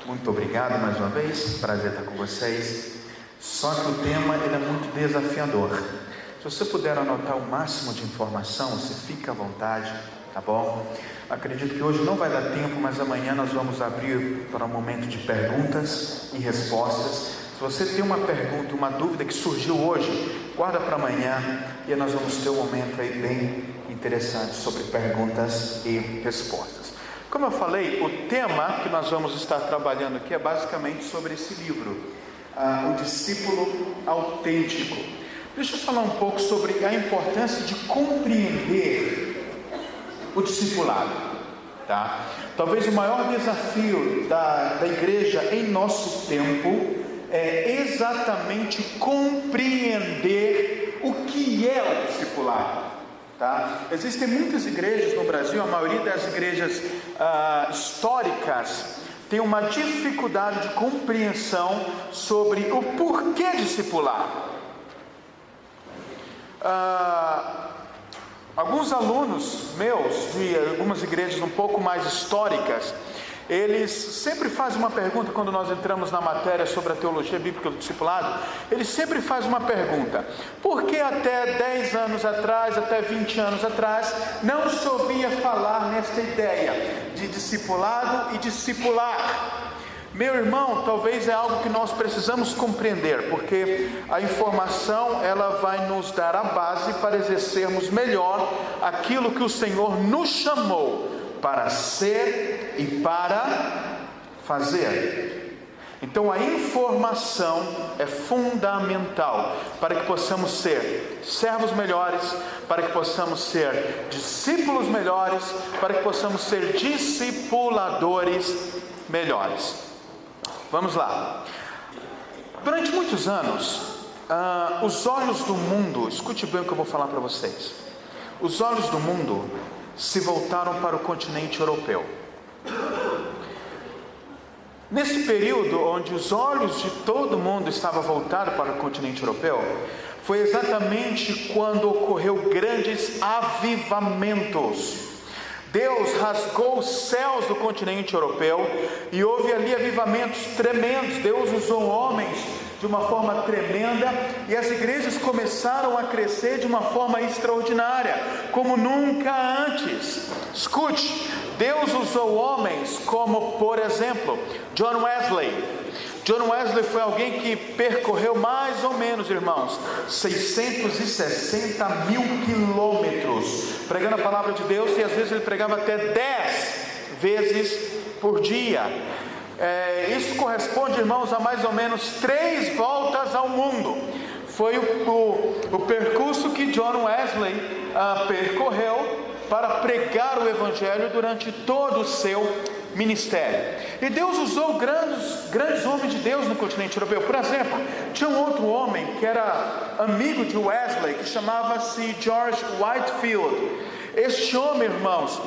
Muito obrigado mais uma vez, prazer estar com vocês. Só que o tema ele é muito desafiador. Se você puder anotar o máximo de informação, você fica à vontade, tá bom? Acredito que hoje não vai dar tempo, mas amanhã nós vamos abrir para um momento de perguntas e respostas. Se você tem uma pergunta, uma dúvida que surgiu hoje, guarda para amanhã e nós vamos ter um momento aí bem interessante sobre perguntas e respostas. Como eu falei, o tema que nós vamos estar trabalhando aqui é basicamente sobre esse livro, o discípulo autêntico. Deixa eu falar um pouco sobre a importância de compreender o discipulado, tá? Talvez o maior desafio da igreja em nosso tempo é exatamente compreender o que é o discipulado. Tá? Existem muitas igrejas no Brasil, a maioria das igrejas históricas tem uma dificuldade de compreensão sobre o porquê discipular. Alguns alunos meus de algumas igrejas um pouco mais históricas, eles sempre fazem uma pergunta quando nós entramos na matéria sobre a teologia bíblica do discipulado. Eles sempre fazem uma pergunta: por que até 10 anos atrás, até 20 anos atrás, não se ouvia falar nesta ideia de discipulado e discipular? Meu irmão, talvez é algo que nós precisamos compreender, porque a informação ela vai nos dar a base para exercermos melhor aquilo que o Senhor nos chamou para ser e para fazer. Então a informação é fundamental para que possamos ser servos melhores, para que possamos ser discípulos melhores, para que possamos ser discipuladores melhores. Vamos lá. Durante muitos anos, os olhos do mundo, escute bem o que eu vou falar para vocês. Os olhos do mundo se voltaram para o continente europeu. Nesse período onde os olhos de todo mundo estavam voltados para o continente europeu, foi exatamente quando ocorreu grandes avivamentos. Deus rasgou os céus do continente europeu e houve ali avivamentos tremendos. Deus usou homens de uma forma tremenda e as igrejas começaram a crescer de uma forma extraordinária, como nunca antes. Escute, Deus usou homens como, por exemplo, John Wesley. John Wesley foi alguém que percorreu mais ou menos, irmãos, 660 mil quilômetros pregando a palavra de Deus, e às vezes ele pregava até 10 vezes por dia. Isso corresponde, irmãos, a mais ou menos 3 voltas ao mundo. Foi o percurso que John Wesley percorreu para pregar o Evangelho durante todo o seu ministério. E Deus usou grandes homens de Deus no continente europeu. Por exemplo, tinha um outro homem que era amigo de Wesley, que chamava-se George Whitefield. Este homem, irmãos,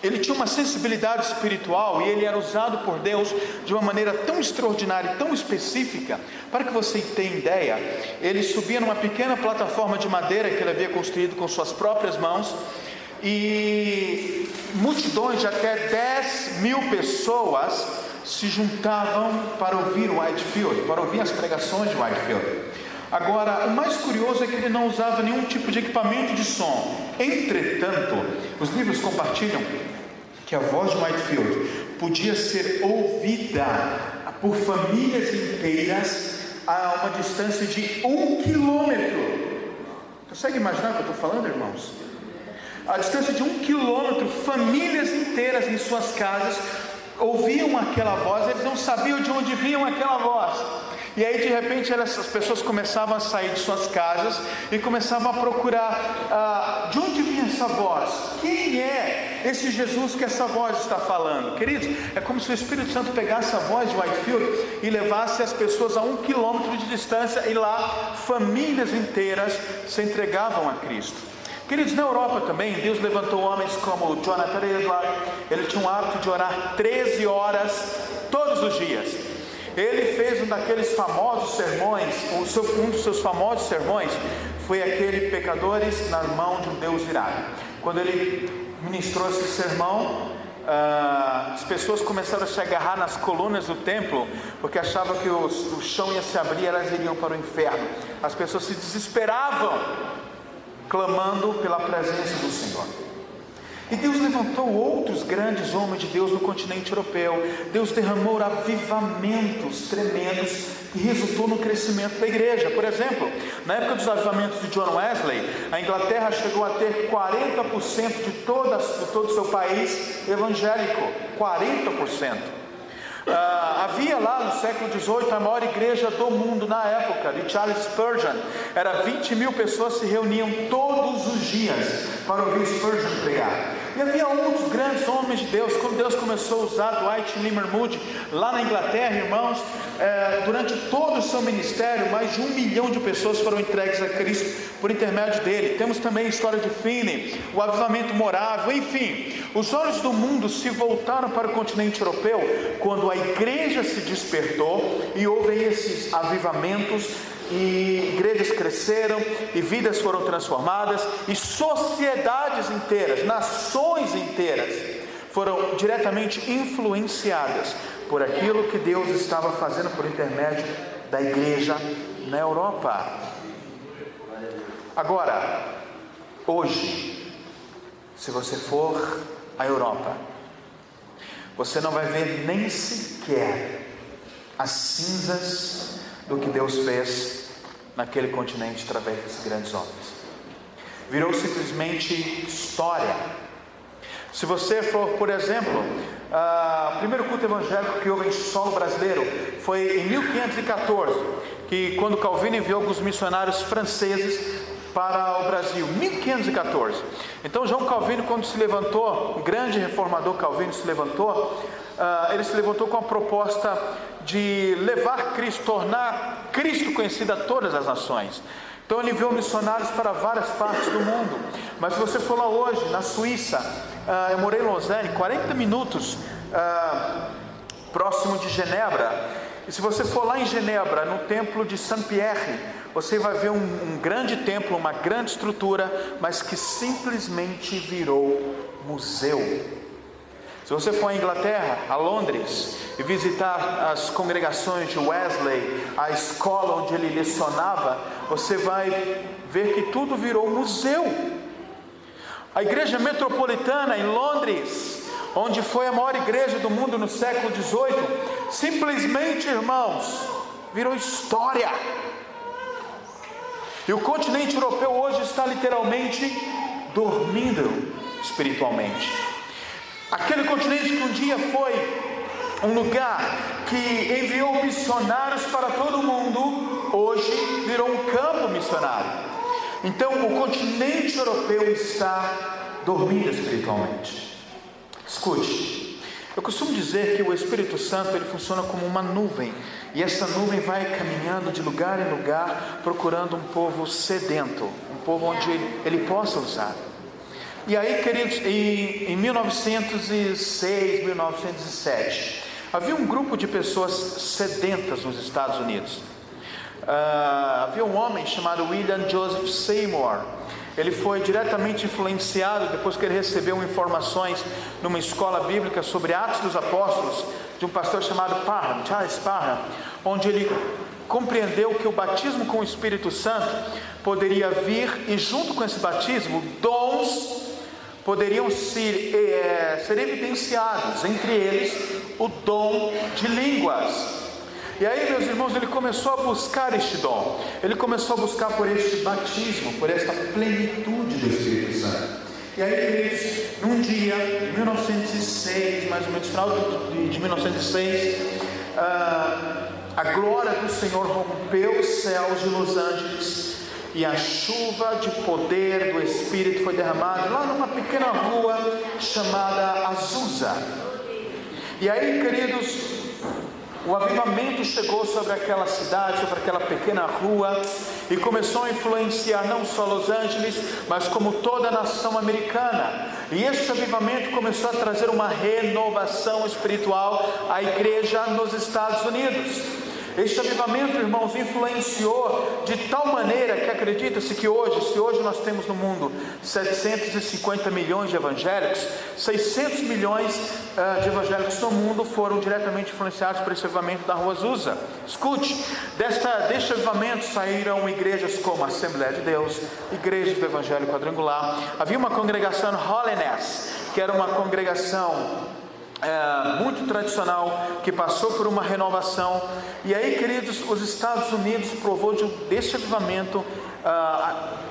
ele tinha uma sensibilidade espiritual e ele era usado por Deus de uma maneira tão extraordinária, tão específica. Para que você tenha ideia, ele subia numa pequena plataforma de madeira que ele havia construído com suas próprias mãos, e multidões de até 10 mil pessoas se juntavam para ouvir Whitefield, para ouvir as pregações de Whitefield. Agora, o mais curioso é que ele não usava nenhum tipo de equipamento de som. Entretanto, os livros compartilham que a voz de Whitefield podia ser ouvida por famílias inteiras a uma distância de 1 quilômetro. Consegue imaginar o que eu estou falando, irmãos? A distância de 1 quilômetro, famílias inteiras em suas casas ouviam aquela voz, eles não sabiam de onde vinham aquela voz. E aí de repente essas pessoas começavam a sair de suas casas e começavam a procurar de onde vinha essa voz? Quem é esse Jesus que essa voz está falando? Queridos, é como se o Espírito Santo pegasse a voz de Whitefield e levasse as pessoas a 1 quilômetro de distância, e lá famílias inteiras se entregavam a Cristo. Queridos, na Europa também, Deus levantou homens como Jonathan Edwards. Ele tinha um hábito de orar 13 horas todos os dias. Ele fez um daqueles famosos sermões, um dos seus famosos sermões foi aquele Pecadores na mão de um Deus irado. Quando ele ministrou esse sermão, as pessoas começaram a se agarrar nas colunas do templo, porque achavam que o chão ia se abrir e elas iriam para o inferno. As pessoas se desesperavam, clamando pela presença do Senhor. E Deus levantou outros grandes homens de Deus no continente europeu. Deus derramou avivamentos tremendos que resultou no crescimento da igreja. Por exemplo, na época dos avivamentos de John Wesley, a Inglaterra chegou a ter 40% de todo o seu país evangélico. 40%. Havia lá no século XVIII a maior igreja do mundo na época, de Charles Spurgeon. Era 20 mil pessoas se reuniam todos os dias para ouvir Spurgeon pregar. E havia outros grandes homens de Deus. Quando Deus começou a usar Dwight Lyman Moody lá na Inglaterra, irmãos, durante todo o seu ministério, mais de 1 milhão de pessoas foram entregues a Cristo por intermédio dele. Temos também a história de Finney, o avivamento morável. Enfim, os olhos do mundo se voltaram para o continente europeu quando a igreja se despertou e houve esses avivamentos, e igrejas cresceram, e vidas foram transformadas, e sociedades inteiras, nações inteiras foram diretamente influenciadas por aquilo que Deus estava fazendo por intermédio da igreja na Europa. Agora, hoje, se você for à Europa, você não vai ver nem sequer as cinzas do que Deus fez naquele continente através desses grandes homens. Virou simplesmente história. Se você for, por exemplo, o primeiro culto evangélico que houve em solo brasileiro foi em 1514, que quando Calvino enviou alguns missionários franceses para o Brasil, 1514. Então João Calvino, quando se levantou, o grande reformador Calvino se levantou, ele se levantou com a proposta de levar Cristo, tornar Cristo conhecido a todas as nações. Então ele enviou missionários para várias partes do mundo. Mas se você for lá hoje, na Suíça, eu morei em Lausanne, 40 minutos próximo de Genebra. E se você for lá em Genebra, no templo de Saint-Pierre, você vai ver um grande templo, uma grande estrutura, mas que simplesmente virou museu. Se você for à Inglaterra, a Londres, e visitar as congregações de Wesley, a escola onde ele lecionava, você vai ver que tudo virou museu. A igreja metropolitana em Londres, onde foi a maior igreja do mundo no século XVIII, simplesmente, irmãos, virou história. E o continente europeu hoje está literalmente dormindo espiritualmente. Aquele continente que um dia foi um lugar que enviou missionários para todo o mundo, hoje virou um campo missionário. Então o continente europeu está dormindo espiritualmente. Escute, eu costumo dizer que o Espírito Santo ele funciona como uma nuvem, e essa nuvem vai caminhando de lugar em lugar, procurando um povo sedento, um povo onde ele possa usar. E aí, queridos, em 1906, 1907, havia um grupo de pessoas sedentas nos Estados Unidos. Havia um homem chamado William Joseph Seymour. Ele foi diretamente influenciado depois que ele recebeu informações numa escola bíblica sobre Atos dos Apóstolos, de um pastor chamado Parham, Charles Parham, onde ele compreendeu que o batismo com o Espírito Santo poderia vir, e junto com esse batismo, dons poderiam ser evidenciados, entre eles o dom de línguas. E aí, meus irmãos, ele começou a buscar este dom, ele começou a buscar por este batismo, por esta plenitude do Espírito Santo. E aí, queridos, num dia de 1906, mais ou menos, final de 1906, a glória do Senhor rompeu os céus de Los Angeles, e a chuva de poder do Espírito foi derramada lá numa pequena rua chamada Azusa. E aí, queridos, o avivamento chegou sobre aquela cidade, sobre aquela pequena rua, e começou a influenciar não só Los Angeles, mas como toda a nação americana. E este avivamento começou a trazer uma renovação espiritual à igreja nos Estados Unidos. Este avivamento, irmãos, influenciou de tal maneira que acredita-se que hoje, se hoje nós temos no mundo 750 milhões de evangélicos, 600 milhões de evangélicos no mundo foram diretamente influenciados por esse avivamento da Rua Azusa. Escute, deste avivamento saíram igrejas como a Assembleia de Deus, igrejas do Evangelho Quadrangular. Havia uma congregação Holiness, que era uma congregação muito tradicional, que passou por uma renovação. E aí, queridos, os Estados Unidos provou desse avivamento,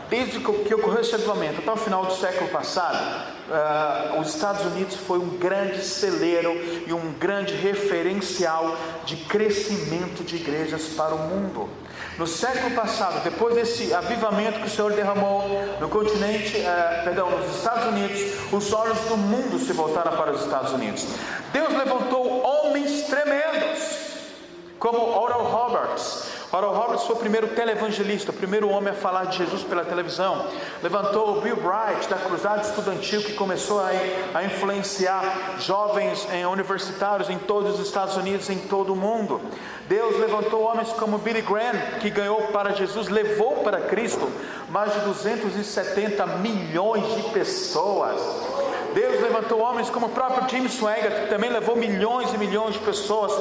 desde que ocorreu esse avivamento até o final do século passado. Os Estados Unidos foi um grande celeiro e um grande referencial de crescimento de igrejas para o mundo. No século passado, depois desse avivamento que o Senhor derramou no continente, nos Estados Unidos, os olhos do mundo se voltaram para os Estados Unidos. Deus levantou homens tremendos, como Oral Roberts. Oral Roberts foi o primeiro televangelista, o primeiro homem a falar de Jesus pela televisão. Levantou o Bill Bright, da Cruzada Estudantil, que começou a influenciar jovens universitários em todos os Estados Unidos, em todo o mundo. Deus levantou homens como Billy Graham, que ganhou para Jesus, levou para Cristo mais de 270 milhões de pessoas. Deus levantou homens como o próprio Jim Swaggart, que também levou milhões e milhões de pessoas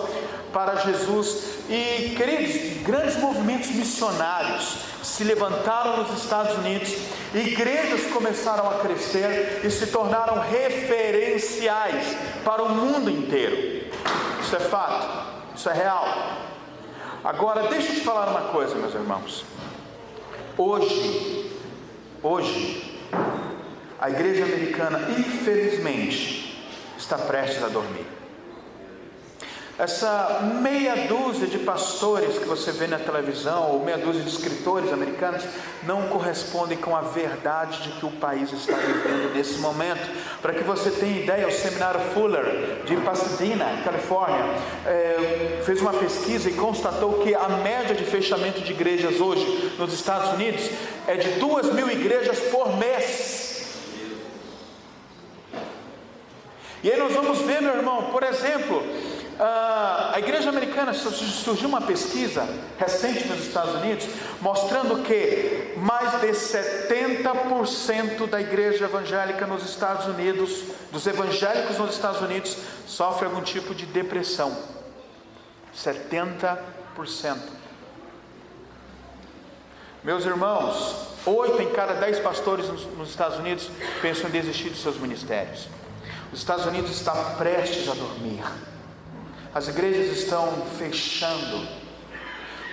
para Jesus. E, queridos, grandes movimentos missionários se levantaram nos Estados Unidos. Igrejas começaram a crescer e se tornaram referenciais para o mundo inteiro. Isso é fato, isso é real. Agora, deixa eu te falar uma coisa, meus irmãos. Hoje, a igreja americana, infelizmente, está prestes a dormir. Essa meia dúzia de pastores que você vê na televisão, ou meia dúzia de escritores americanos, não correspondem com a verdade de que o país está vivendo nesse momento. Para que você tenha ideia, o seminário Fuller, de Pasadena, Califórnia, fez uma pesquisa e constatou que a média de fechamento de igrejas hoje, nos Estados Unidos, é de 2.000 igrejas por mês. E aí nós vamos ver, meu irmão, por exemplo, a igreja americana, surgiu uma pesquisa recente nos Estados Unidos, mostrando que mais de 70% da igreja evangélica nos Estados Unidos, dos evangélicos nos Estados Unidos, sofre algum tipo de depressão. 70%. Meus irmãos, 8 em cada 10 pastores nos Estados Unidos pensam em desistir de seus ministérios. Os Estados Unidos está prestes a dormir. As igrejas estão fechando.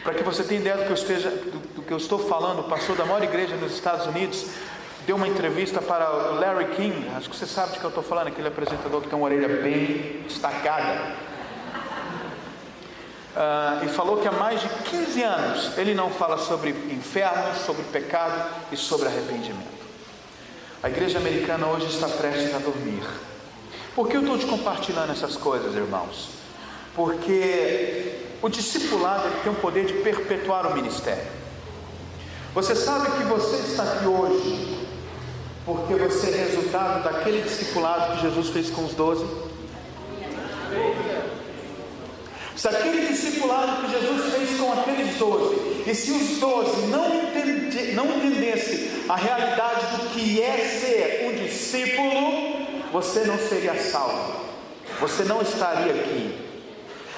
Para que você tenha ideia do que eu estou falando, o pastor da maior igreja nos Estados Unidos deu uma entrevista para o Larry King. Acho que você sabe de que eu estou falando, aquele apresentador que tem uma orelha bem destacada. E falou que há mais de 15 anos ele não fala sobre inferno, sobre pecado e sobre arrependimento. A igreja americana hoje está prestes a dormir. Por que eu estou te compartilhando essas coisas, irmãos? Porque o discipulado ele tem o poder de perpetuar o ministério. Você sabe que você está aqui hoje porque você é resultado daquele discipulado que Jesus fez com os 12? Se aquele discipulado que Jesus fez com aqueles 12, e se os 12 não entendessem a realidade do que é ser um discípulo, você não seria salvo, você não estaria aqui.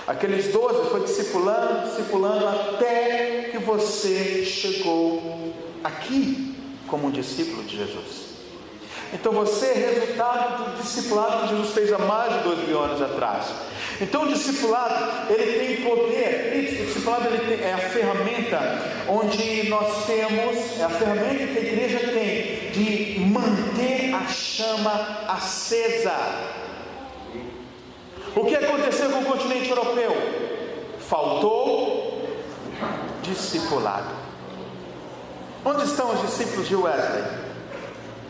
Aqueles 12 foi discipulando até que você chegou aqui como um discípulo de Jesus. Então você é resultado do discipulado que Jesus fez há mais de 2.000 anos atrás. Então o discipulado, ele tem poder. O discipulado é a ferramenta onde nós temos, é a ferramenta que a igreja tem de manter a chama acesa. O que aconteceu com o continente europeu? Faltou discipulado. Onde estão os discípulos de Wesley,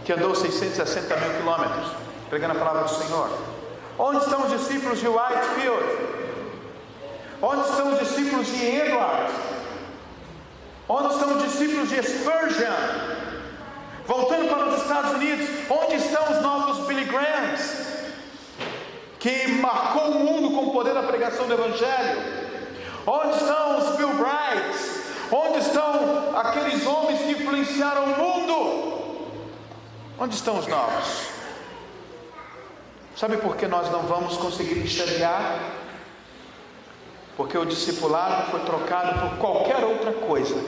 que andou 660 mil quilômetros pregando a palavra do Senhor? Onde estão os discípulos de Whitefield? Onde estão os discípulos de Edwards? Onde estão os discípulos de Spurgeon? Voltando para os Estados Unidos, onde estão os novos Billy Grahams, que marcou o mundo com o poder da pregação do Evangelho? Onde estão os Bill Brights? Onde estão aqueles homens que influenciaram o mundo? Onde estão os novos? Sabe por que nós não vamos conseguir enxergar? Porque o discipulado foi trocado por qualquer outra coisa.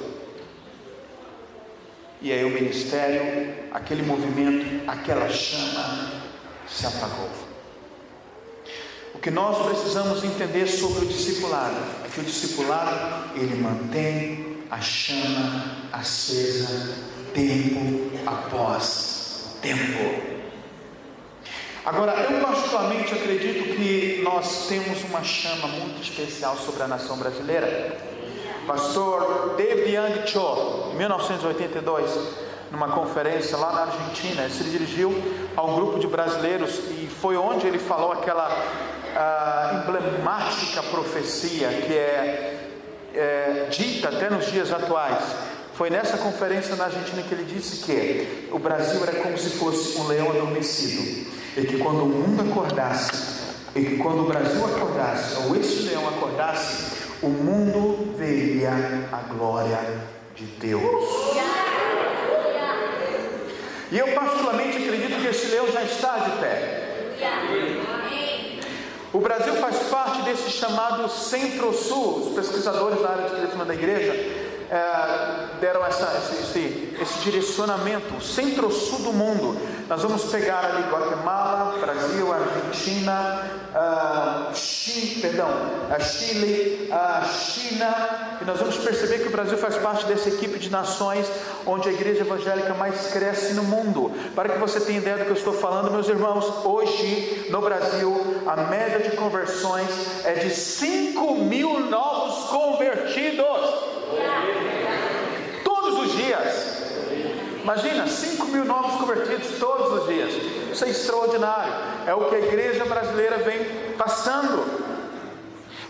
E aí o ministério, aquele movimento, aquela chama se apagou. O que nós precisamos entender sobre o discipulado é que o discipulado, ele mantém a chama acesa tempo após tempo. Agora, eu particularmente acredito que nós temos uma chama muito especial sobre a nação brasileira. Pastor David Young Cho, em 1982, numa conferência lá na Argentina, ele se dirigiu a um grupo de brasileiros e foi onde ele falou aquela emblemática profecia que é dita até nos dias atuais. Foi nessa conferência na Argentina que ele disse que o Brasil era como se fosse um leão adormecido, e que quando o mundo acordasse, e que quando o Brasil acordasse, ou esse leão acordasse, o mundo veria a glória de Deus. E eu particularmente acredito que esse leão já está de pé. O Brasil faz parte desse chamado Centro-Sul. Os pesquisadores da área de crescimento da igreja deram esse direcionamento, o Centro-Sul do mundo. Nós vamos pegar ali Guatemala, Brasil, Argentina, Chile, China, e nós vamos perceber que o Brasil faz parte dessa equipe de nações onde a igreja evangélica mais cresce no mundo. Para que você tenha ideia do que eu estou falando, meus irmãos, hoje no Brasil a média de conversões é de 5.000 novos convertidos todos os dias. Imagina, 5.000 novos convertidos todos os dias. Isso é extraordinário. É o que a igreja brasileira vem passando.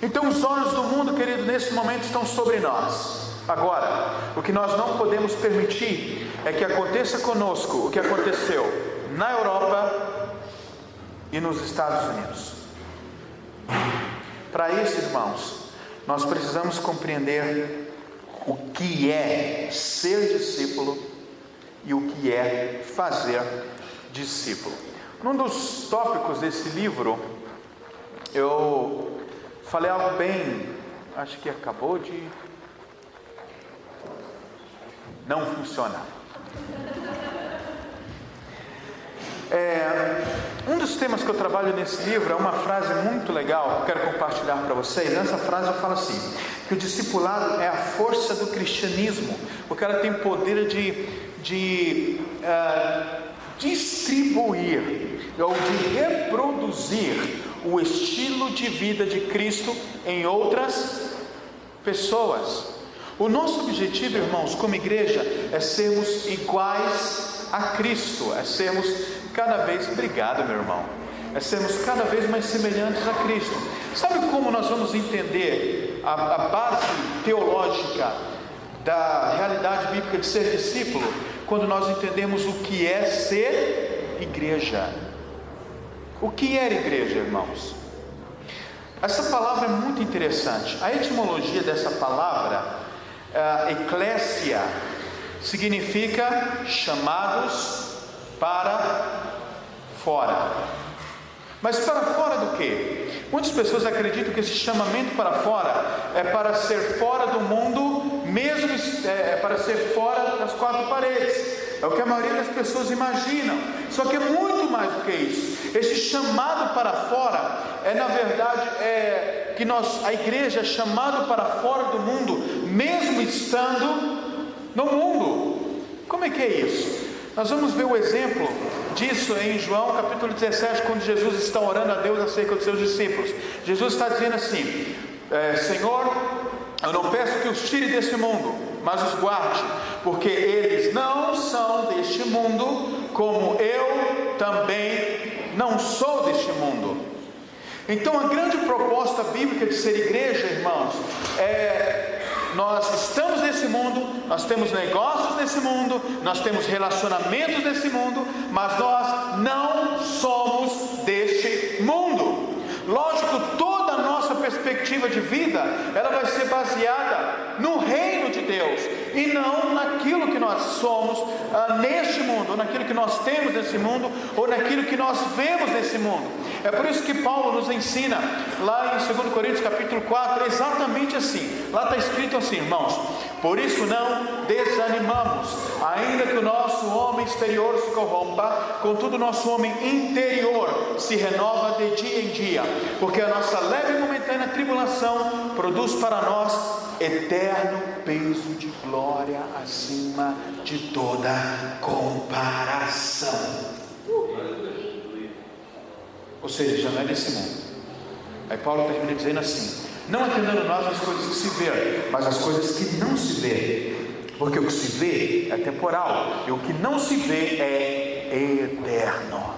Então os olhos do mundo, querido, nesse momento estão sobre nós. Agora, o que nós não podemos permitir é que aconteça conosco o que aconteceu na Europa e nos Estados Unidos. Para isso, irmãos, nós precisamos compreender o que é ser discípulo e o que é fazer discípulo. Num dos tópicos desse livro, eu falei algo bem, acho que acabou de não funcionar. Um dos temas que eu trabalho nesse livro é uma frase muito legal que eu quero compartilhar para vocês. Nessa frase eu falo assim, que o discipulado é a força do cristianismo, porque ela tem poder de distribuir ou de reproduzir o estilo de vida de Cristo em outras pessoas. O nosso objetivo, irmãos, como igreja, é sermos iguais a Cristo, é sermos cada vez, obrigado meu irmão, é sermos cada vez mais semelhantes a Cristo. Sabe como nós vamos entender a base teológica da realidade bíblica de ser discípulo? Quando nós entendemos o que é ser igreja. O que é igreja, irmãos? Essa palavra é muito interessante. A etimologia dessa palavra, eclésia, significa chamados para fora. Mas para fora do quê? Muitas pessoas acreditam que esse chamamento para fora é para ser fora do mundo, mesmo para ser fora das quatro paredes. É o que a maioria das pessoas imaginam. Só que é muito mais do que isso. Esse chamado para fora é, na verdade, que a igreja é chamada para fora do mundo, mesmo estando no mundo. Como é que é isso? Nós vamos ver o exemplo disso em João capítulo 17, quando Jesus está orando a Deus acerca dos seus discípulos. Jesus está dizendo assim: Senhor, eu não peço que os tire desse mundo, mas os guarde, porque eles não são deste mundo, como eu também não sou deste mundo. Então a grande proposta bíblica de ser igreja, irmãos, nós estamos nesse mundo, nós temos negócios nesse mundo, nós temos relacionamentos nesse mundo, mas nós não somos deste mundo. Lógico, toda a nossa perspectiva perspectiva de vida, ela vai ser baseada no reino de Deus, e não naquilo que nós somos neste mundo, ou naquilo que nós temos nesse mundo, ou naquilo que nós vemos nesse mundo. É por isso que Paulo nos ensina, lá em 2 Coríntios capítulo 4, exatamente assim. Lá está escrito assim, irmãos: por isso não desanimamos, ainda que o nosso homem exterior se corrompa, contudo o nosso homem interior se renova de dia em dia, porque a nossa leve e momentânea tribulação produz para nós eterno peso de glória acima de toda comparação. Ou seja, não é desse mundo. Aí Paulo termina dizendo assim: não atendendo nós as coisas que se vê, mas as coisas que não se vê, porque o que se vê é temporal, e o que não se vê é eterno.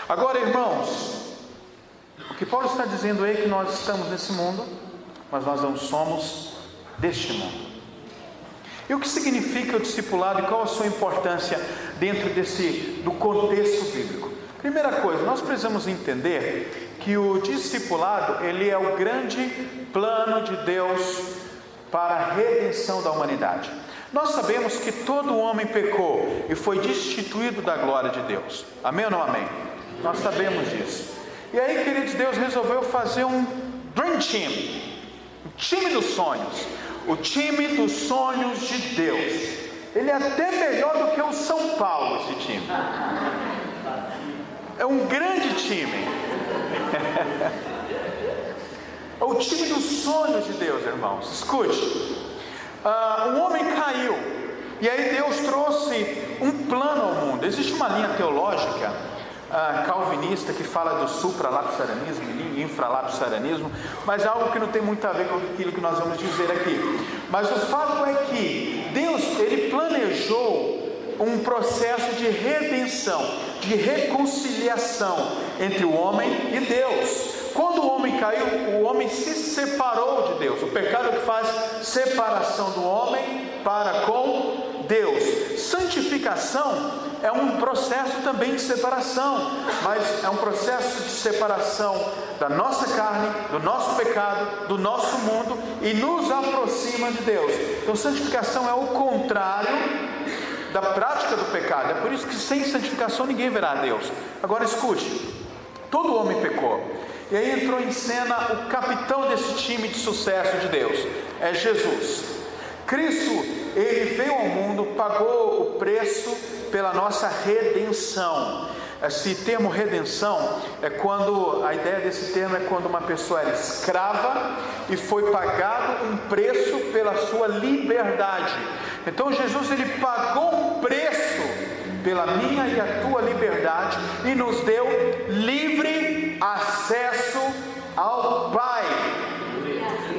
Agora, irmãos, o que Paulo está dizendo é que nós estamos nesse mundo, mas nós não somos deste mundo. E o que significa o discipulado e qual a sua importância dentro do contexto bíblico? Primeira coisa, nós precisamos entender que o discipulado, ele é o grande plano de Deus para a redenção da humanidade. Nós sabemos que todo homem pecou e foi destituído da glória de Deus. Amém ou não amém? Nós sabemos disso. E aí, queridos, Deus resolveu fazer um Dream Team, o time dos sonhos, o time dos sonhos de Deus. Ele é até melhor do que o São Paulo, esse time. É um grande time. É o time dos sonhos de Deus, irmãos. Escute, o homem caiu, e aí Deus trouxe um plano ao mundo. Existe uma linha teológica calvinista que fala do supralapsarianismo e infralapsarianismo, mas é algo que não tem muito a ver com aquilo que nós vamos dizer aqui. Mas o fato é que Deus, ele planejou um processo de redenção, de reconciliação entre o homem e Deus. Quando o homem caiu, o homem se separou de Deus. O pecado é que faz separação do homem para com Deus. Santificação é um processo também de separação, mas é um processo de separação da nossa carne, do nosso pecado, do nosso mundo, e nos aproxima de Deus. Então santificação é o contrário da prática do pecado. É por isso que sem santificação ninguém verá a Deus. Agora escute, todo homem pecou, e aí entrou em cena o capitão desse time de sucesso de Deus, é Jesus. Cristo, ele veio ao mundo, pagou o preço pela nossa redenção. Esse termo redenção é quando, a ideia desse termo é quando uma pessoa era escrava e foi pagado um preço pela sua liberdade. Então Jesus, ele pagou um preço pela minha e a tua liberdade e nos deu livre acesso ao Pai.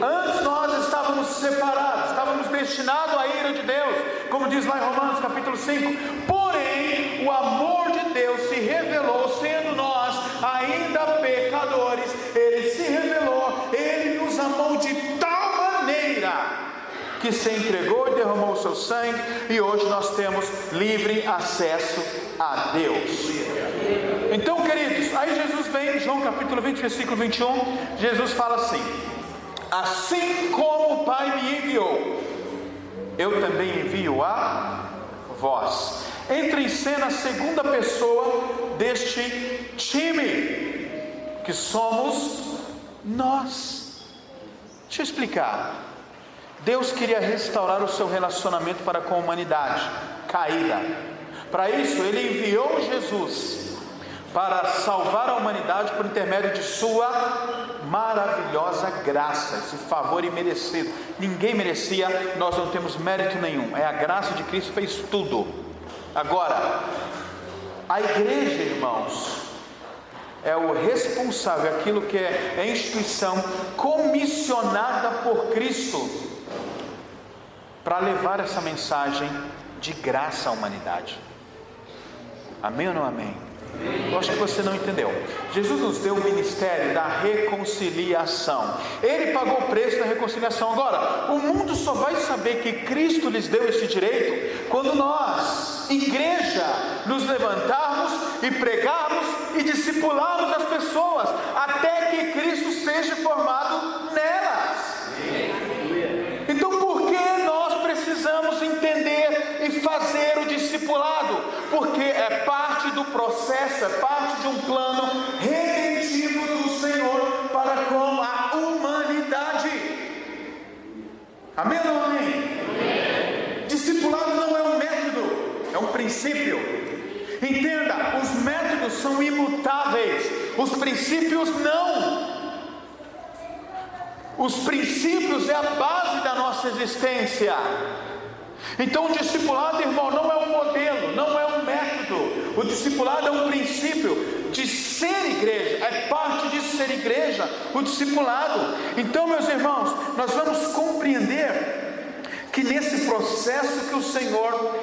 Antes nós estávamos separados, estávamos destinados à ira de Deus, como diz lá em Romanos capítulo 5. Porém, o amor de Deus se revelou, sendo nós ainda pecadores, Ele se revelou, Ele nos amou de tal maneira que se entregou e derramou o seu sangue, e hoje nós temos livre acesso a Deus. Então, queridos, aí Jesus vem em João capítulo 20, versículo 21, Jesus fala assim: assim como o Pai me enviou, eu também envio a vós. Entra em cena a segunda pessoa deste time, que somos nós. Deixa eu explicar. Deus queria restaurar o seu relacionamento para com a humanidade caída. Para isso, Ele enviou Jesus para salvar a humanidade por intermédio de sua maravilhosa graça, esse favor imerecido. Ninguém merecia, nós não temos mérito nenhum. É a graça de Cristo, fez tudo. Agora, a igreja, irmãos, é o responsável, aquilo que é a instituição comissionada por Cristo para levar essa mensagem de graça à humanidade. Amém ou não amém? Eu acho que você não entendeu. Jesus nos deu o ministério da reconciliação. Ele pagou o preço da reconciliação. Agora, o mundo só vai saber que Cristo lhes deu esse direito quando nós, igreja, nos levantarmos e pregarmos e discipularmos as pessoas até que Cristo seja formado nelas. Então por que nós precisamos entender e fazer o discipulado? Porque é parte do processo, é parte de um plano redentivo do Senhor para com a humanidade. Amém ou não amém? Discipulado não é um método, é um princípio. Entenda, os métodos são imutáveis, os princípios não. Os princípios é a base da nossa existência. Então o discipulado, irmão, não é um modelo, não é um método. O discipulado é um princípio de ser igreja, é parte de ser igreja, o discipulado. Então, meus irmãos, nós vamos compreender que nesse processo que o Senhor,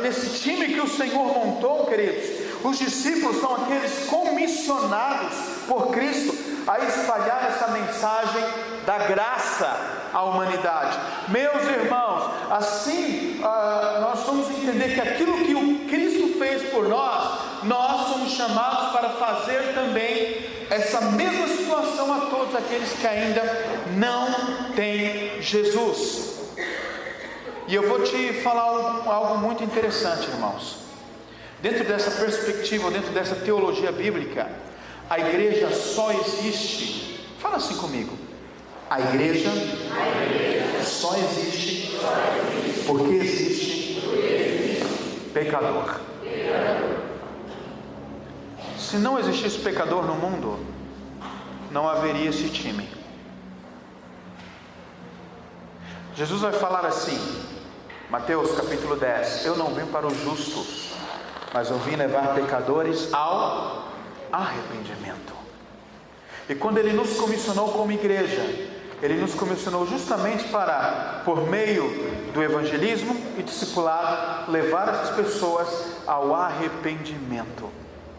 nesse time que o Senhor montou, queridos, os discípulos são aqueles comissionados por Cristo a espalhar essa mensagem da graça à humanidade. Meus irmãos, assim nós vamos entender que aquilo que o Cristo fez por nós, nós somos chamados para fazer também essa mesma situação a todos aqueles que ainda não têm Jesus. E eu vou te falar algo muito interessante, irmãos. Dentro dessa perspectiva, dentro dessa teologia bíblica, a igreja só existe, fala assim comigo, a igreja só existe porque existe pecador. Se não existisse pecador no mundo, não haveria esse time. Jesus vai falar assim, Mateus capítulo 10, eu não vim para os justos, mas eu vim levar pecadores ao arrependimento. E quando Ele nos comissionou como igreja, Ele nos comissionou justamente para, por meio do evangelismo e discipulado, levar essas pessoas ao arrependimento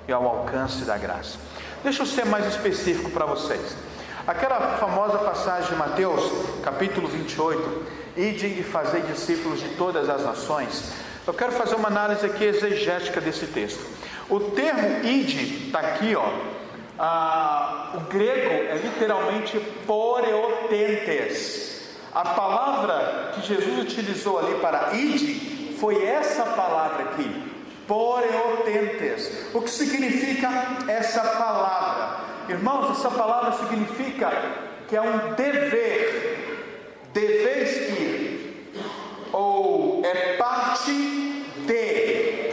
e ao alcance da graça. Deixa eu ser mais específico para vocês. Aquela famosa passagem de Mateus capítulo 28, ide e fazei discípulos de todas as nações. Eu quero fazer uma análise aqui exegética desse texto. O termo ide está aqui, o grego é literalmente poreotentes. A palavra que Jesus utilizou ali para ide foi essa palavra aqui, poreotentes. O que significa essa palavra? Irmãos, essa palavra significa que é um dever, deveis ir, ou é parte de.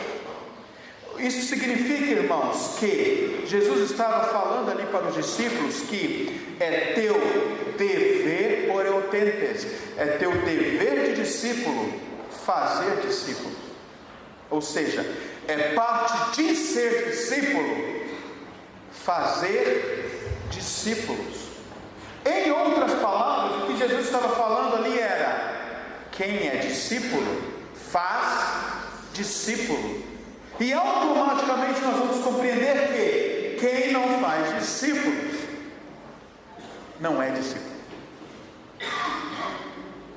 Isso significa, irmãos, que Jesus estava falando ali para os discípulos que é teu dever, poreotentes, é teu dever de discípulo fazer discípulos. Ou seja, é parte de ser discípulo fazer discípulos. Em outras palavras, o que Jesus estava falando ali era: quem é discípulo faz discípulo. E automaticamente nós vamos compreender que quem não faz discípulos não é discípulo.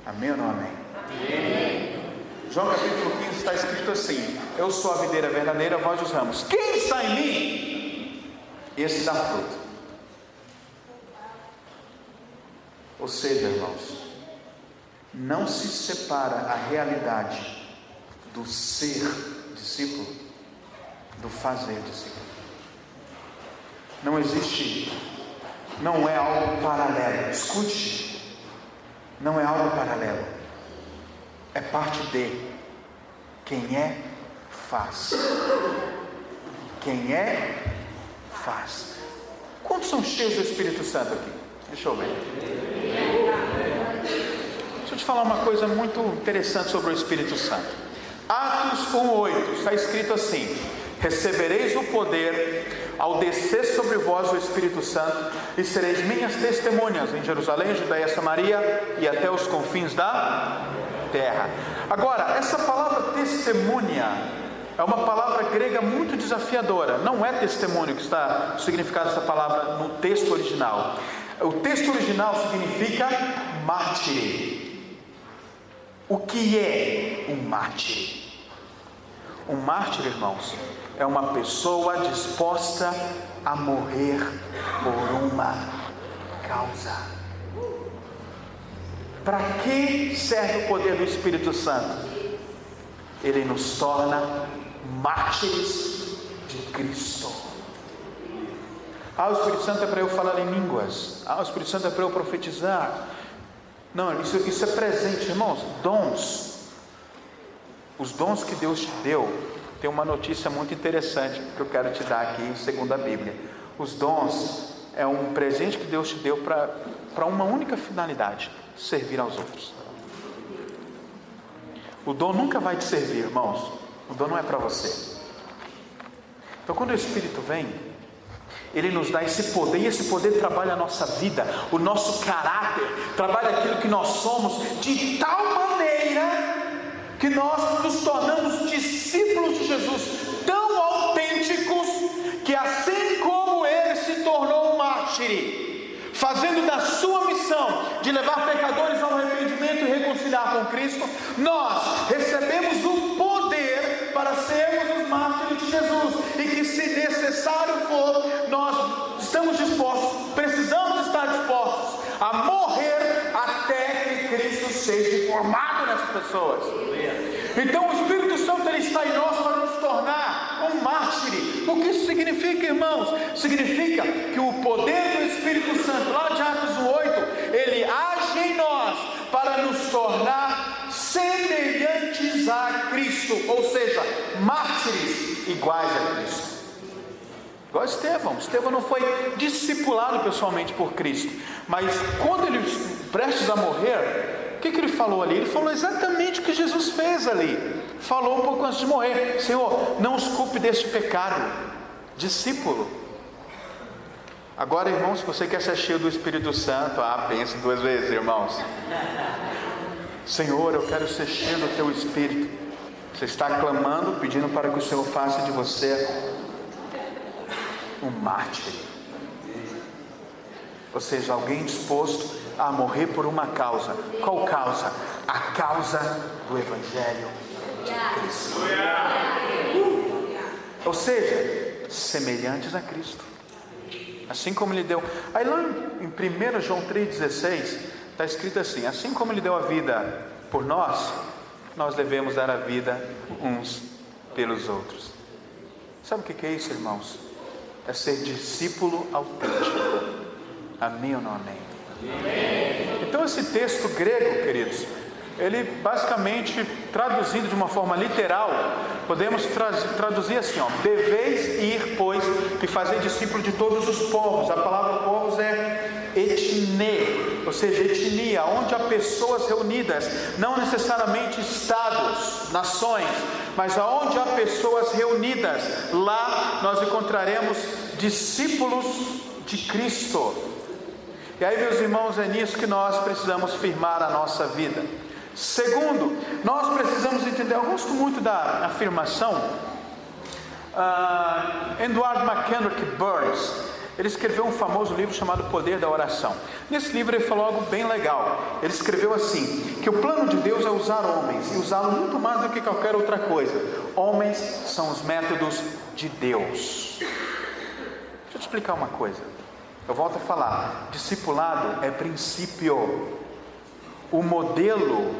Amém ou não amém? Amém. João capítulo 15 está escrito assim: eu sou a videira verdadeira, vós os ramos. Quem está em mim, esse dá fruto. Ou seja, irmãos, não se separa a realidade do ser discípulo do fazer discípulo. Não existe, não é algo paralelo. Escute, não é algo paralelo, é parte de. Quem é, faz. Quem é, faz. Quantos são cheios do Espírito Santo aqui? Deixa eu ver. Deixa eu te falar uma coisa muito interessante sobre o Espírito Santo. Atos 1:8 está escrito assim: recebereis o poder ao descer sobre vós o Espírito Santo, e sereis minhas testemunhas em Jerusalém, Judeia, Samaria e até os confins da terra. Agora, essa palavra testemunha é uma palavra grega muito desafiadora. Não é testemunho que está o significado dessa palavra no texto original. O texto original significa mártir. O que é um mártir? Um mártir, irmãos, é uma pessoa disposta a morrer por uma causa. Para que serve o poder do Espírito Santo? Ele nos torna mártires de Cristo. O Espírito Santo é para eu falar em línguas. O Espírito Santo é para eu profetizar. Não, isso é presente, irmãos. Dons. Os dons que Deus te deu. Tem uma notícia muito interessante que eu quero te dar aqui, segundo a Bíblia. Os dons é um presente que Deus te deu para uma única finalidade: servir aos outros. O dom nunca vai te servir, irmãos. O dom não é para você. Então, quando o Espírito vem, Ele nos dá esse poder, e esse poder trabalha a nossa vida, o nosso caráter, trabalha aquilo que nós somos, de tal maneira que nós nos tornamos discípulos de Jesus, tão autênticos, que assim como Ele se tornou um mártir, fazendo da sua missão de levar pecadores ao arrependimento e reconciliar com Cristo, nós recebemos o poder para sermos os mártires de Jesus, e que, se necessário for, nós estamos dispostos, precisamos estar dispostos a morrer até que Cristo seja formado nessas pessoas. Então o Espírito Santo, ele está em nós para nos tornar um mártir. O que isso significa, irmãos? Significa que o poder do Espírito Santo, lá de Atos 1:8, ele age em nós para nos tornar semelhantes a Cristo, ou seja, mártires iguais a Cristo. Igual Estevão não foi discipulado pessoalmente por Cristo, mas quando ele prestes a morrer, o que ele falou ali? Ele falou exatamente o que Jesus fez ali. Falou um pouco antes de morrer: Senhor, não os culpe deste pecado. Discípulo. Agora, irmãos, se você quer ser cheio do Espírito Santo, pense 2 vezes, irmãos. Senhor, eu quero ser cheio do teu Espírito. Você está clamando, pedindo para que o Senhor faça de você um mártir, ou seja, alguém disposto a morrer por uma causa. Qual causa? A causa do Evangelho de Cristo. Ou seja, semelhantes a Cristo, assim como Ele deu. Aí lá em 1 João 3,16 está escrito assim: assim como Ele deu a vida por nós, nós devemos dar a vida uns pelos outros. Sabe o que é isso, irmãos? É ser discípulo autêntico. Amém ou não amém? Amém. Então esse texto grego, queridos, ele basicamente, traduzido de uma forma literal, podemos traduzir assim: deveis ir, pois, e fazer discípulo de todos os povos. A palavra povos é etne, ou seja, etnia, onde há pessoas reunidas, não necessariamente estados, nações, mas aonde há pessoas reunidas, lá nós encontraremos discípulos de Cristo. E aí, meus irmãos, é nisso que nós precisamos firmar a nossa vida. Segundo, nós precisamos entender, eu gosto muito da afirmação, Edward McKendrick Burns, ele escreveu um famoso livro chamado Poder da Oração. Nesse livro ele falou algo bem legal. Ele escreveu assim, que o plano de Deus é usar homens, e usá-lo muito mais do que qualquer outra coisa. Homens são os métodos de Deus. Deixa eu te explicar uma coisa. Eu volto a falar, discipulado é princípio. O modelo,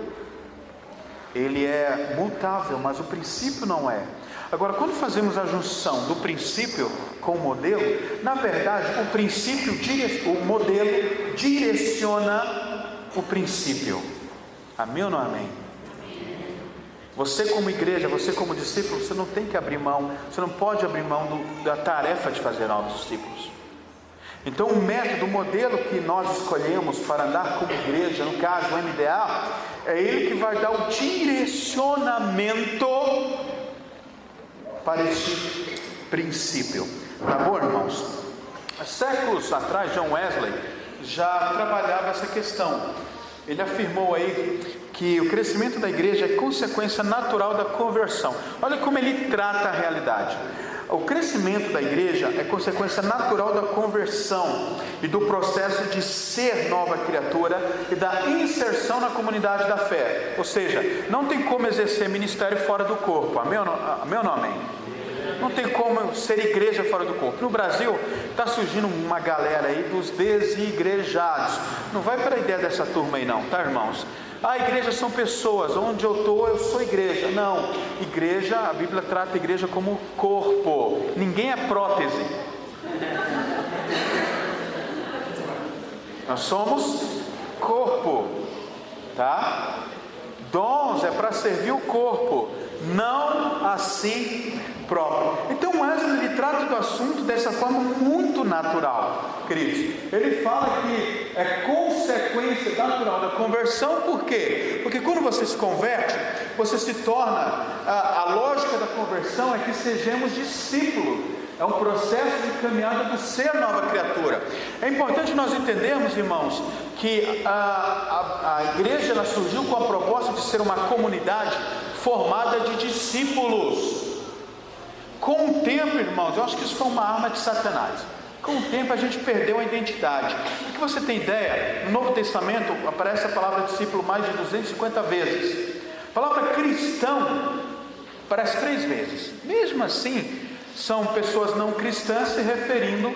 ele é mutável, mas o princípio não é. Agora, quando fazemos a junção do princípio com o modelo, na verdade, o modelo direciona o princípio. Amém ou não amém? Você como igreja, você como discípulo, você não tem que abrir mão, você não pode abrir mão da tarefa de fazer novos discípulos. Então o método, o modelo que nós escolhemos para andar como igreja, no caso o MDA, é ele que vai dar o direcionamento para este princípio. Tá bom, irmãos? Há séculos atrás, John Wesley já trabalhava essa questão. Ele afirmou aí que o crescimento da igreja é consequência natural da conversão. Olha como ele trata a realidade. O crescimento da igreja é consequência natural da conversão e do processo de ser nova criatura e da inserção na comunidade da fé. Ou seja, não tem como exercer ministério fora do corpo. Amém ou não amém? Não tem como ser igreja fora do corpo. No Brasil está surgindo uma galera aí dos desigrejados. Não vai para a ideia dessa turma aí não, tá, irmãos? A igreja são pessoas, onde eu estou, eu sou igreja. Não, igreja, a Bíblia trata a igreja como corpo. Ninguém é prótese. Nós somos corpo, tá? Dons é para servir o corpo, não a si próprio. Então Wesley, ele trata do assunto dessa forma muito natural, queridos. Ele fala que é consequência natural da conversão. Por quê? Porque quando você se converte, você se torna, a lógica da conversão é que sejamos discípulos. É um processo de caminhada do ser nova criatura. É importante nós entendermos, irmãos, que a igreja ela surgiu com a proposta de ser uma comunidade formada de discípulos. Com o tempo, irmãos, eu acho que isso foi uma arma de Satanás. Com o tempo a gente perdeu a identidade. Para que você tenha ideia, no Novo Testamento aparece a palavra discípulo mais de 250 vezes. A palavra cristão aparece 3 vezes. Mesmo assim, são pessoas não cristãs se referindo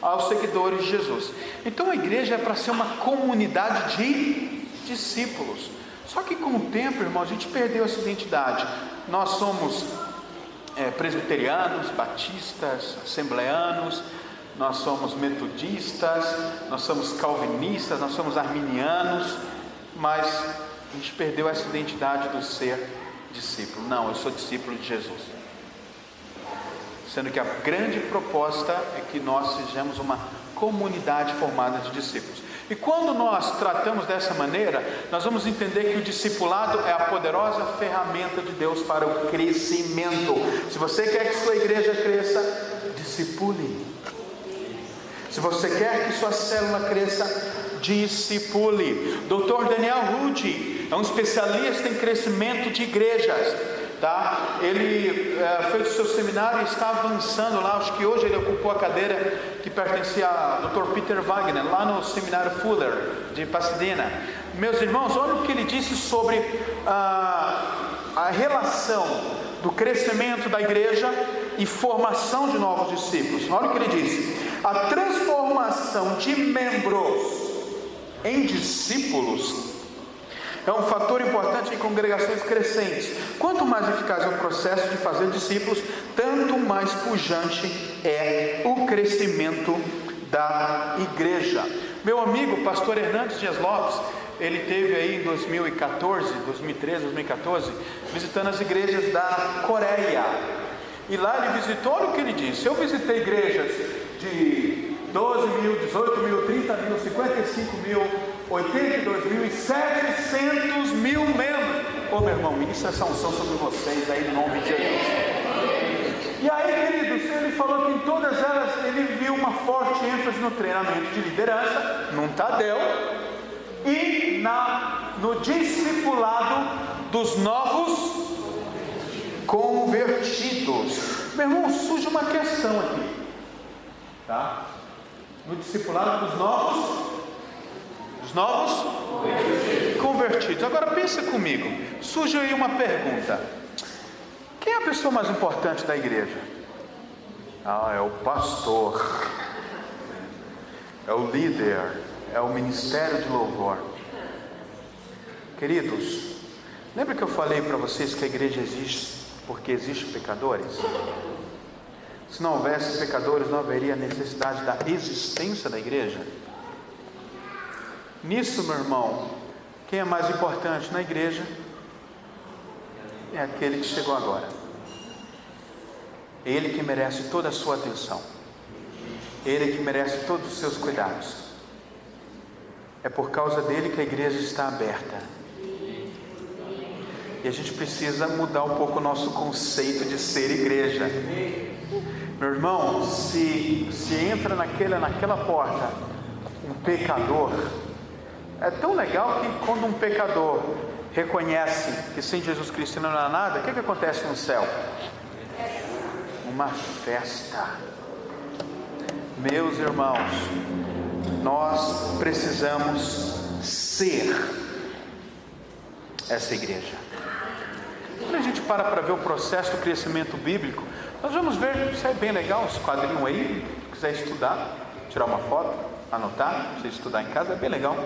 aos seguidores de Jesus. Então a igreja é para ser uma comunidade de discípulos. Só que com o tempo, irmão, a gente perdeu essa identidade. Nós somos presbiterianos, batistas, assembleanos, nós somos metodistas, nós somos calvinistas, nós somos arminianos, mas a gente perdeu essa identidade do ser discípulo. Não, eu sou discípulo de Jesus. Sendo que a grande proposta é que nós sejamos uma comunidade formada de discípulos. E quando nós tratamos dessa maneira, nós vamos entender que o discipulado é a poderosa ferramenta de Deus para o crescimento. Se você quer que sua igreja cresça, discipule. Se você quer que sua célula cresça, discipule. Dr. Daniel Rudi é um especialista em crescimento de igrejas. Tá? Ele fez o seu seminário e está avançando lá. Acho que hoje ele ocupou a cadeira que pertencia ao Dr. Peter Wagner, lá no seminário Fuller de Pasadena. Meus irmãos, olha o que ele disse sobre a relação do crescimento da igreja e formação de novos discípulos. Olha o que ele disse: a transformação de membros em discípulos é um fator importante em congregações crescentes. Quanto mais eficaz é o processo de fazer discípulos, tanto mais pujante é o crescimento da igreja. Meu amigo, pastor Hernandes Dias Lopes, ele teve aí em 2014, 2014, visitando as igrejas da Coreia. E lá ele visitou, olha o que ele disse: eu visitei igrejas de 12 mil, 18 mil, 30 mil, 55 mil, 82 mil e 700 mil membros. Ô meu irmão, ministra essa unção sobre vocês aí, em nome de Jesus. E aí, queridos, ele falou que em todas elas ele viu uma forte ênfase no treinamento de liderança, num Tadel, e no discipulado dos novos convertidos. Meu irmão, surge uma questão aqui, tá? No discipulado dos novos convertidos. Agora pensa comigo, surge aí uma pergunta: quem é a pessoa mais importante da igreja? É o pastor, é o líder, é o ministério de louvor. Queridos, lembra que eu falei para vocês que a igreja existe porque existem pecadores? Se não houvesse pecadores, não haveria necessidade da existência da igreja. Nisso, meu irmão, quem é mais importante na igreja é aquele que chegou agora. Ele que merece toda a sua atenção, ele que merece todos os seus cuidados. É por causa dele que a igreja está aberta. E a gente precisa mudar um pouco o nosso conceito de ser igreja. Meu irmão, se entra naquela porta um pecador, é tão legal que quando um pecador reconhece que sem Jesus Cristo não há nada, o que acontece no céu? Uma festa. Meus irmãos, nós precisamos ser essa igreja. Quando a gente para ver o processo do crescimento bíblico, Nós vamos ver, isso é bem legal, esse quadrinho aí, se quiser estudar, tirar uma foto, anotar, você estudar em casa, é bem legal.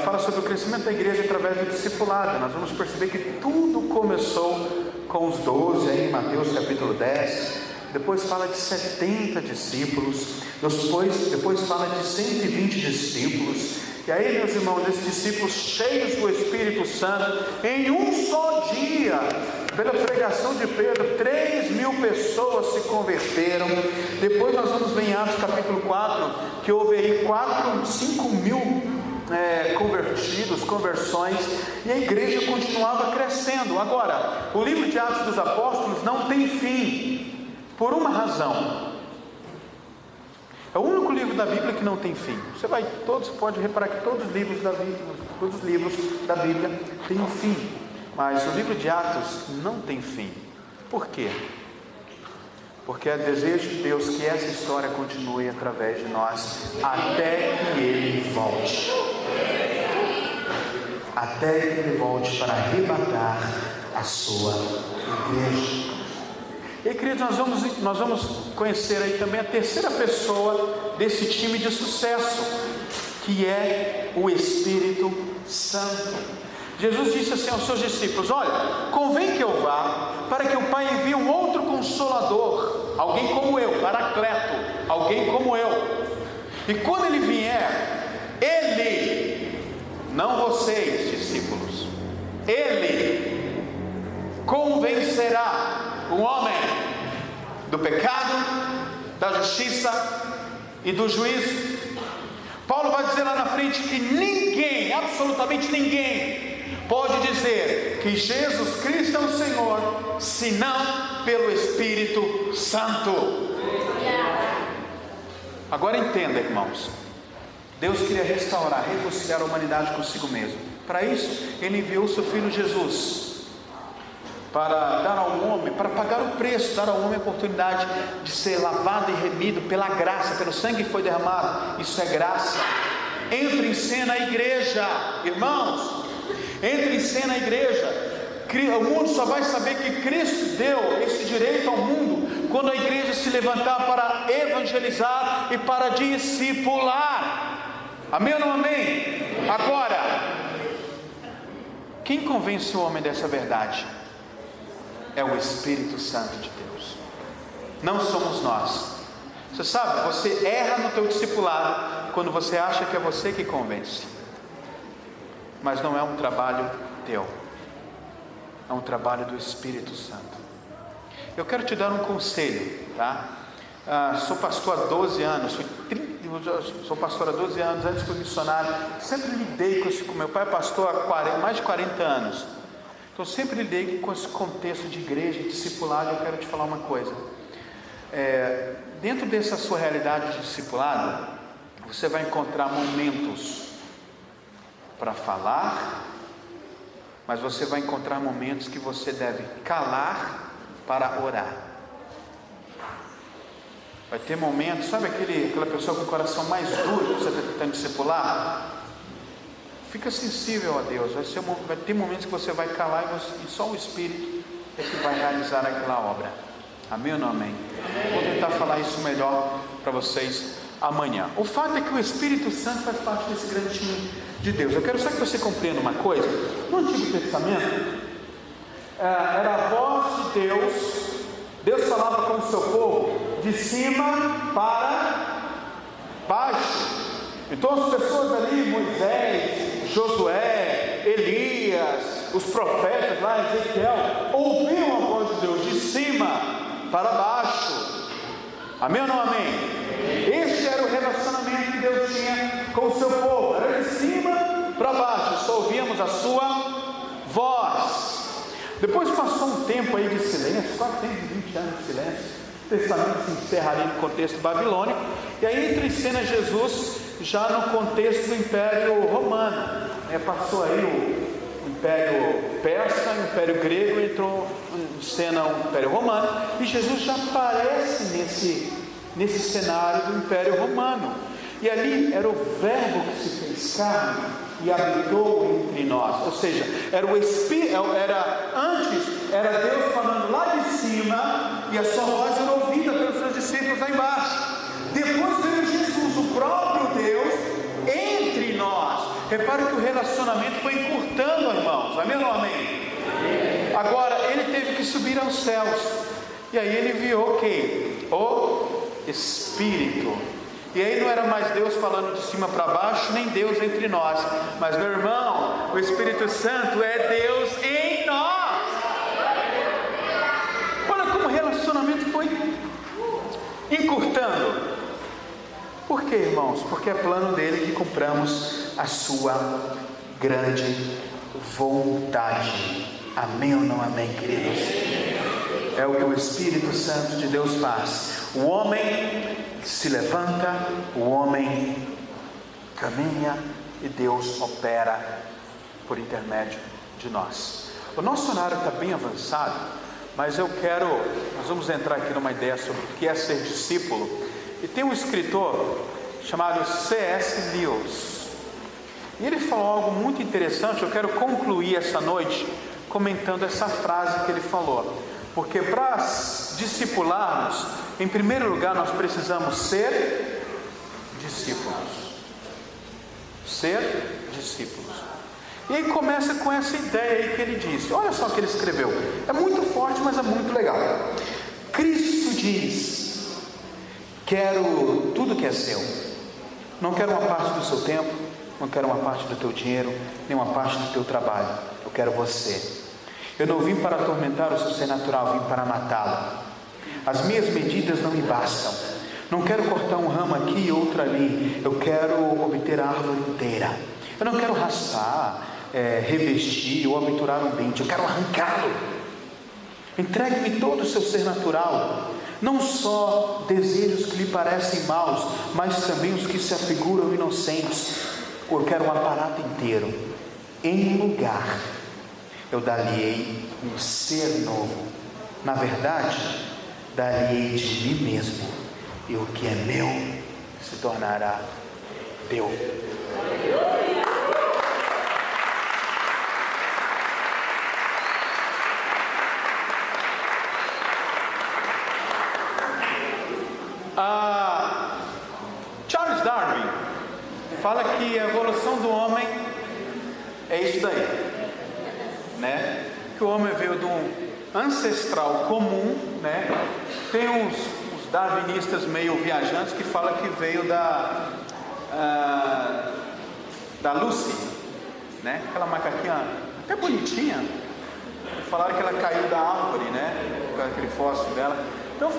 Fala sobre o crescimento da igreja através do discipulado. Nós vamos perceber que tudo começou com os 12 aí em Mateus capítulo 10, depois fala de 70 discípulos, depois fala de 120 discípulos, e aí, meus irmãos, esses discípulos cheios do Espírito Santo, em um só dia, pela pregação de Pedro, 3.000 pessoas se converteram. Depois nós vamos ver em Atos capítulo 4, que houve aí 5.000 conversões, e a igreja continuava crescendo. Agora, o livro de Atos dos Apóstolos não tem fim, por uma razão. É o único livro da Bíblia que não tem fim. Você pode reparar que todos os livros da Bíblia têm um fim, mas o livro de Atos não tem fim. Por quê? Porque é desejo de Deus que essa história continue através de nós, até que Ele volte. Até que Ele volte para arrebatar a sua igreja. E aí, queridos, nós vamos conhecer aí também a terceira pessoa desse time de sucesso, que é o Espírito Santo. Jesus disse assim aos seus discípulos: olha, convém que eu vá, para que o Pai envie um outro Consolador, alguém como eu, Paracleto, alguém como eu. E quando ele vier, ele, não vocês, discípulos, ele convencerá o homem do pecado, da justiça e do juízo. Paulo vai dizer lá na frente que ninguém, absolutamente ninguém, pode dizer que Jesus Cristo é o Senhor, senão pelo Espírito Santo. Agora entenda, irmãos, Deus queria restaurar, reconciliar a humanidade consigo mesmo. Para isso, Ele enviou o seu Filho Jesus, para dar ao homem, para pagar o preço, dar ao homem a oportunidade de ser lavado e remido pela graça, pelo sangue que foi derramado. Isso é graça. Entra em cena a igreja, irmãos, entra em cena a igreja. O mundo só vai saber que Cristo deu esse direito ao mundo quando a igreja se levantar para evangelizar e para discipular. Amém ou não amém? Agora, quem convence o homem dessa verdade? É o Espírito Santo de Deus. Não somos nós. Você sabe, você erra no teu discipulado quando você acha que é você que convence, mas não é um trabalho teu, é um trabalho do Espírito Santo. Eu quero te dar um conselho, tá? Sou pastor há 12 anos, sou pastor há 12 anos, antes fui missionário, sempre lidei com isso, com meu pai é pastor há mais de 40 anos, então sempre lidei com esse contexto de igreja, de discipulado. Eu quero te falar uma coisa, dentro dessa sua realidade de discipulado, você vai encontrar momentos para falar, mas você vai encontrar momentos que você deve calar para orar. Vai ter momentos, sabe aquela pessoa com o coração mais duro que você está tentando discipular? Fica sensível a Deus. Vai ter momentos que você vai calar e só o Espírito é que vai realizar aquela obra. Amém ou não amém? Vou tentar falar isso melhor para vocês amanhã. O fato é que o Espírito Santo faz parte desse grande time de Deus. Eu quero só que você compreenda uma coisa. No Antigo Testamento, era a voz de Deus. Deus falava com o seu povo de cima para baixo. Então as pessoas ali, Moisés, Josué, Elias, os profetas lá, Ezequiel, ouviram a voz de Deus de cima para baixo. Amém ou não amém? Este era o relacionamento que Deus tinha com o seu povo, era de cima para baixo, só ouvíamos a sua voz. Depois passou um tempo aí de silêncio, 420 anos de silêncio. O testamento se encerra ali no contexto babilônico, e aí entra em cena Jesus já no contexto do Império Romano. Passou aí o Império Persa, o Império Grego, entrou em cena o Império Romano, e Jesus já aparece nesse cenário do Império Romano. E ali era o Verbo que se fez carne e habitou entre nós. Ou seja, era o Espírito, antes era Deus falando lá de cima, e a sua voz era ouvida pelos seus discípulos lá embaixo. Depois veio Jesus, o próprio Deus, entre nós. Repare que o relacionamento foi encurtando, irmãos. Amém ou não amém? Agora, ele teve que subir aos céus. E aí ele viu o quê? O Espírito. E aí não era mais Deus falando de cima para baixo, nem Deus entre nós. Mas, meu irmão, o Espírito Santo é Deus em nós. Olha como o relacionamento foi encurtando. Por quê, irmãos? Porque é plano dele que cumpramos a sua grande vontade. Amém ou não amém, queridos? É o que o Espírito Santo de Deus faz. O homem se levanta, o homem caminha e Deus opera por intermédio de nós. O nosso horário está bem avançado, mas nós vamos entrar aqui numa ideia sobre o que é ser discípulo. E tem um escritor chamado C.S. Lewis, e ele falou algo muito interessante. Eu quero concluir essa noite comentando essa frase que ele falou, porque para discipularmos, em primeiro lugar nós precisamos ser discípulos. Ser discípulos. E aí começa com essa ideia aí que ele disse. Olha só o que ele escreveu, é muito forte, mas é muito legal. Cristo diz: quero tudo que é seu. Não quero uma parte do seu tempo, não quero uma parte do teu dinheiro, nem uma parte do teu trabalho. Eu quero você. Eu não vim para atormentar o seu ser natural, vim para matá-lo. As minhas medidas não me bastam. Não quero cortar um ramo aqui e outro ali. Eu quero obter a árvore inteira. Eu não quero raspar, revestir ou obturar um dente. Eu quero arrancá-lo. Entregue-me todo o seu ser natural. Não só desejos que lhe parecem maus, mas também os que se afiguram inocentes. Eu quero um aparato inteiro. Em lugar, eu dar-lhe-ei um ser novo. Na verdade, dar-lhe-ei de mim mesmo. E o que é meu se tornará teu. Charles Darwin fala que a evolução do homem é isso daí, né? Que o homem veio de um ancestral comum, né? Tem uns darwinistas meio viajantes que falam que veio da Lucy, né? Aquela macaquinha até bonitinha. Falaram que ela caiu da árvore, né? Com aquele fóssil dela. Então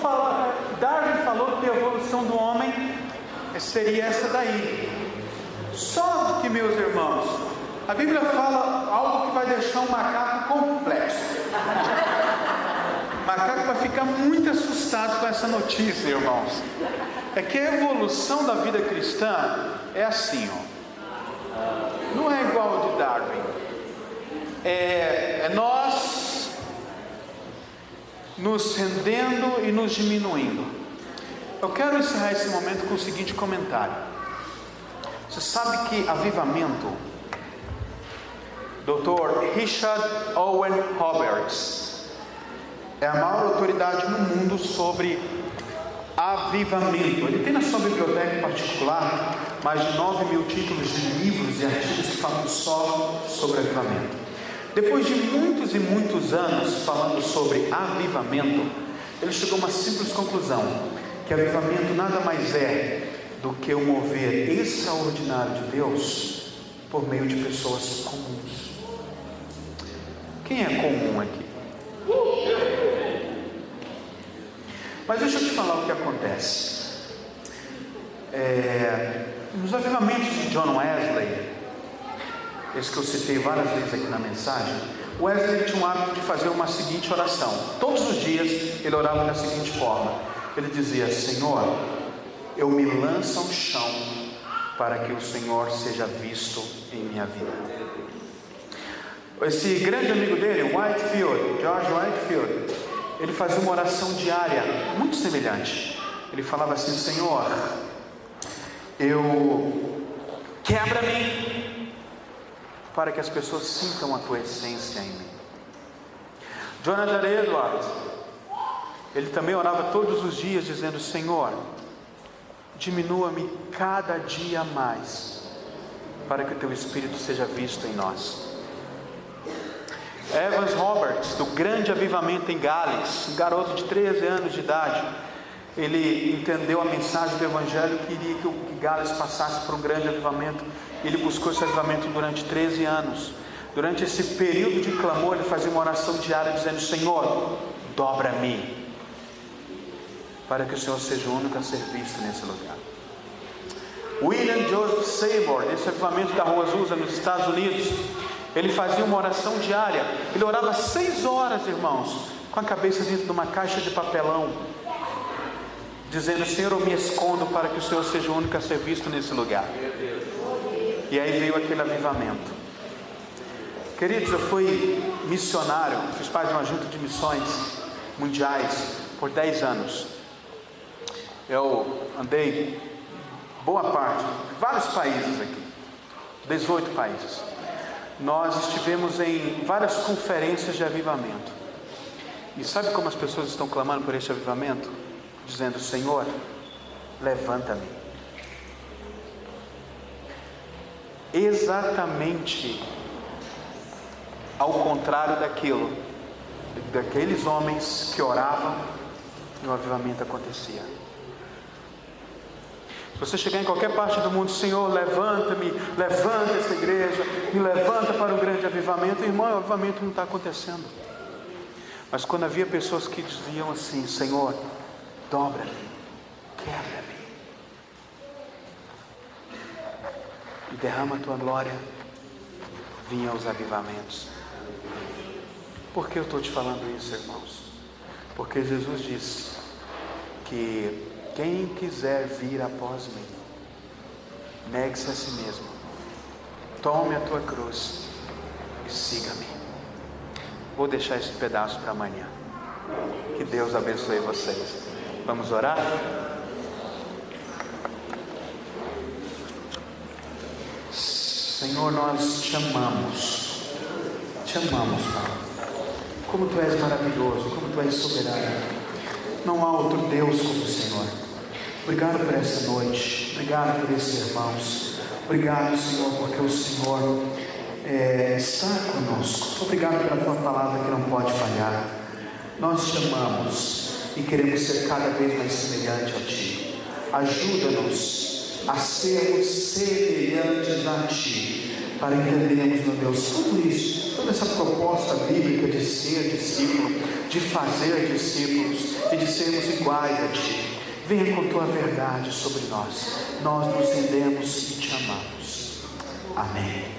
Darwin falou que a evolução do homem seria essa daí. Só que, meus irmãos, a Bíblia fala algo que vai deixar um macaco complexo. O macaco vai ficar muito assustado com essa notícia, irmãos. É que a evolução da vida cristã é assim, ó. Não é igual ao de Darwin. É nós nos rendendo e nos diminuindo. Eu quero encerrar esse momento com o seguinte comentário. Você sabe que avivamento, Dr. Richard Owen Roberts é a maior autoridade no mundo sobre avivamento. Ele tem na sua biblioteca em particular mais de 9.000 títulos de livros e artigos que falam só sobre avivamento. Depois de muitos e muitos anos falando sobre avivamento, ele chegou a uma simples conclusão: que avivamento nada mais é do que o mover extraordinário de Deus por meio de pessoas comuns. Quem é comum aqui? Mas deixa eu te falar o que acontece. Nos avivamentos de John Wesley, esse que eu citei várias vezes aqui na mensagem, Wesley tinha um hábito de fazer uma seguinte oração. Todos os dias ele orava da seguinte forma. Ele dizia: Senhor, eu me lanço ao chão para que o Senhor seja visto em minha vida. Esse grande amigo dele, George Whitefield, ele fazia uma oração diária muito semelhante. Ele falava assim: Senhor, quebra-me para que as pessoas sintam a tua essência em mim. Jonathan Edwards, Ele também orava todos os dias dizendo: Senhor, diminua-me cada dia mais, para que o Teu Espírito seja visto em nós. Evans Roberts, do grande avivamento em Gales, um garoto de 13 anos de idade, ele entendeu a mensagem do Evangelho, queria que Gales passasse por um grande avivamento. Ele buscou esse avivamento durante 13 anos. Durante esse período de clamor, ele fazia uma oração diária dizendo: Senhor, dobra-me, para que o Senhor seja o único a ser visto nesse lugar. William Joseph Seymour, nesse avivamento da Rua Azusa nos Estados Unidos, ele fazia uma oração diária. Ele orava 6 horas, irmãos, com a cabeça dentro de uma caixa de papelão, dizendo: Senhor, eu me escondo para que o Senhor seja o único a ser visto nesse lugar. E aí veio aquele avivamento. Queridos, eu fui missionário, fiz parte de uma junta de missões mundiais por 10 anos. Eu andei boa parte, vários países aqui, 18 países. Nós estivemos em várias conferências de avivamento. E sabe como as pessoas estão clamando por este avivamento? Dizendo: Senhor, levanta-me. Exatamente ao contrário daqueles homens que oravam e o avivamento acontecia. Se você chegar em qualquer parte do mundo: Senhor, levanta-me, levanta essa igreja, me levanta para um grande avivamento. Irmão, o avivamento não está acontecendo. Mas quando havia pessoas que diziam assim: Senhor, dobra-me, quebra-me e derrama a Tua glória, vinham os avivamentos. Por que eu estou te falando isso, irmãos? Porque Jesus disse que quem quiser vir após mim, negue-se a si mesmo, tome a tua cruz e siga-me. Vou deixar esse pedaço para amanhã. Que Deus abençoe vocês. Vamos orar? Senhor, nós te amamos, Pai. Como Tu és maravilhoso, como Tu és soberano. Não há outro Deus como o Senhor. Obrigado por essa noite, obrigado por esses irmãos. Obrigado, Senhor, porque o Senhor está conosco. Obrigado pela Tua palavra que não pode falhar. Nós te amamos e queremos ser cada vez mais semelhante a Ti. Ajuda-nos a sermos semelhantes a Ti, para entendermos, meu Deus, tudo isso, toda essa proposta bíblica de ser discípulo, de fazer discípulos e de sermos iguais a Ti. Venha com Tua verdade sobre nós. Nós nos rendemos e Te amamos. Amém.